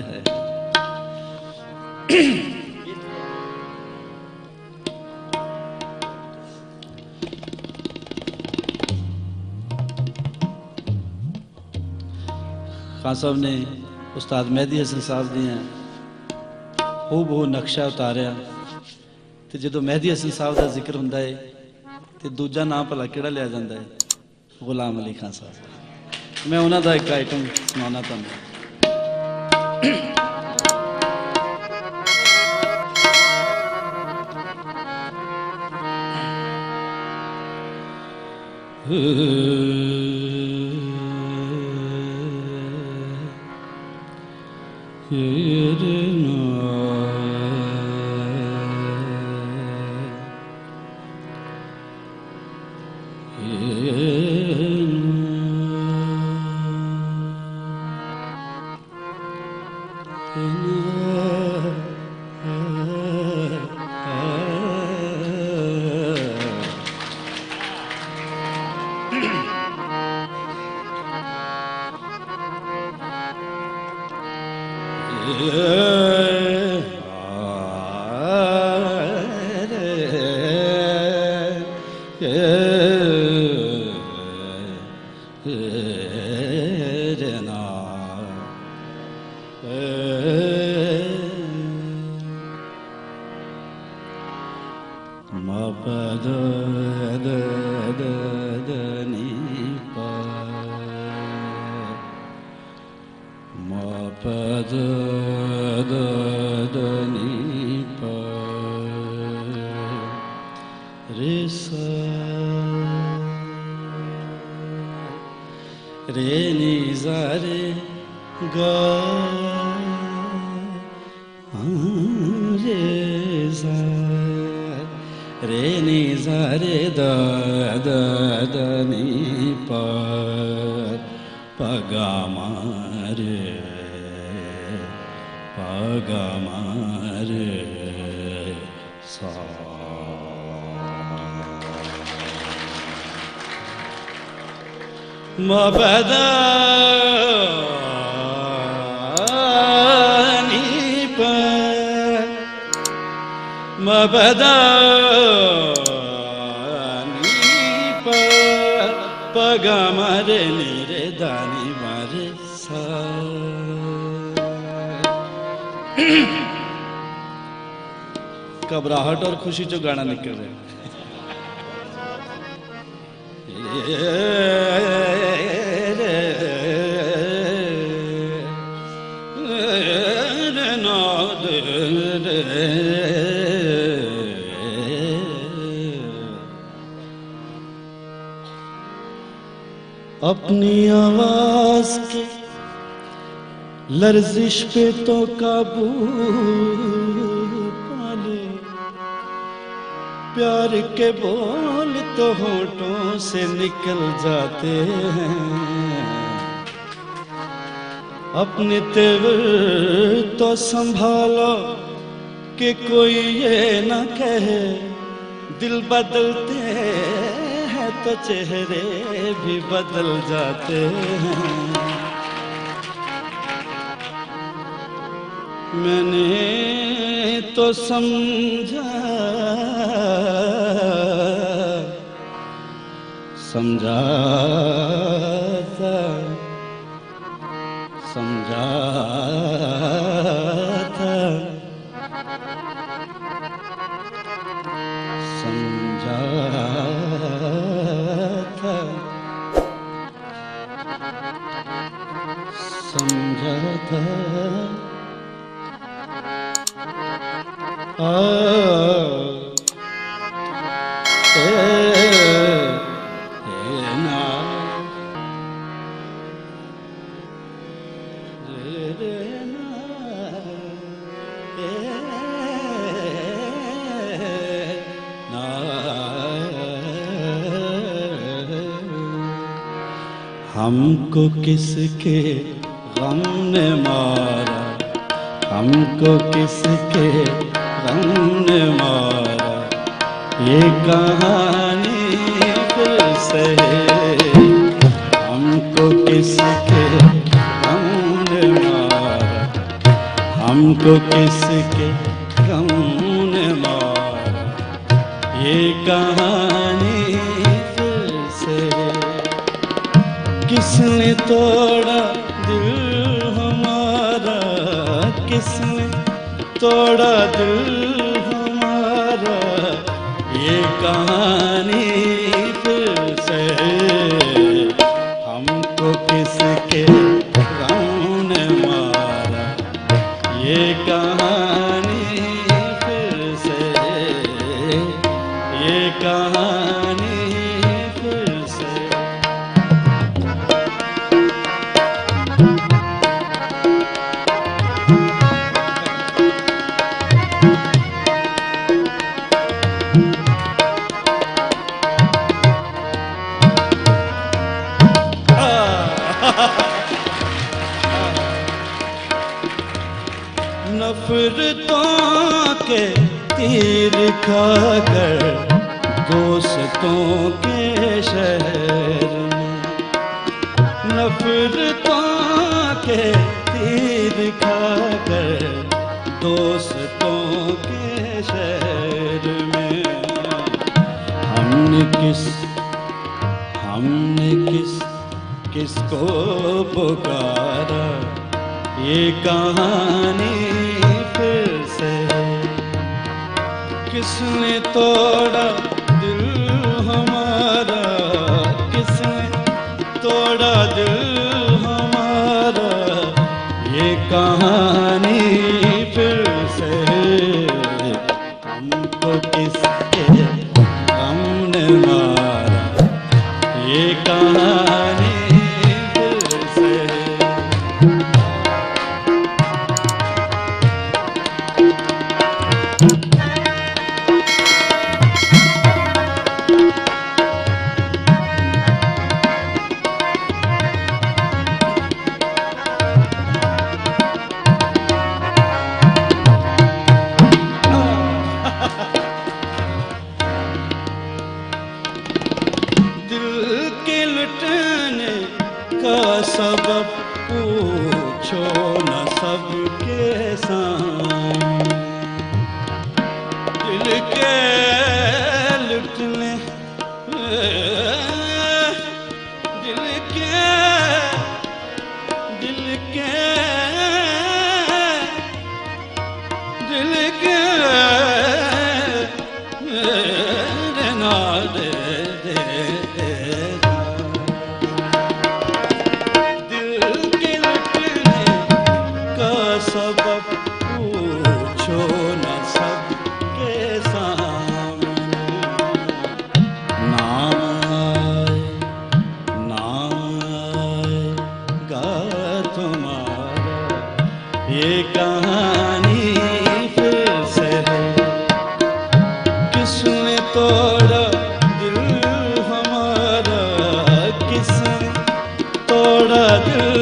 हाय हाय। खान साहब ने उस्ताद मेहदी हसन साहब दियाँ हूबहू नक्शा उतारिया तो जो मेहदी हसन साहब का जिक्र होंदा है तो दूजा नाम भला किहड़ा लिया जाता है? गुलाम अली खान साहब। मैं उन्हों का एक आइटम सुनाना तुहानूं। रे नी सा रे गा रे सा रे नी सा रे दा दा दा नी पा पा गा मा रे पा गा मा रे सा। मबदा नी प मबदा नी प पगा मारे नी रे दानी मारे सा। घबराहट और खुशी जो गाना निकल रहा है। अपनी आवाज की लर्जिश पे तो काबू पाले, प्यार के बोल तो होठों से निकल जाते हैं। अपने तेवर तो संभालो कि कोई ये ना कहे दिल बदलते हैं तो चेहरे भी बदल जाते हैं। मैंने तो समझा समझा था समझा था समझा था समझा था ना हमको किसके गम ने मारा, हमको किसके गम ने मारा, ये कहानी फिर से हमको किसके गम ने मारा, हमको किसके गम ने मारा, ये कहानी फिर से। किसने तोड़ा दिल हमारा, किसने तोड़ा दिल हमारा, ये कहानी फिर से। हमको किसके गम ने मारा, ये कहानी फिर से, ये कहानी फिर से। नफरतों के तीर खाकर दोस्तों के शहर में, नफरतों के तीर खाकर दोस्तों के शहर में। हमने किसको पुकारा, ये कहानी फिर से। किसने तोड़ा दिल हमारा, किसने तोड़ा दिल हमारा, ये कहानी फिर से। हमको किसके गम ने मारा, ये कहानी फिर से। दिल के लुटने का सबब पूछो न सबके सामने। दिल के लुटने, दिल के, दिल के, दिल के ना दे सबब पूछो न सबके सामने। नाम आएगा तुम्हारा, ये कहानी फिर से है। किसने तोड़ा दिल हमारा, किसने तोड़ा दिल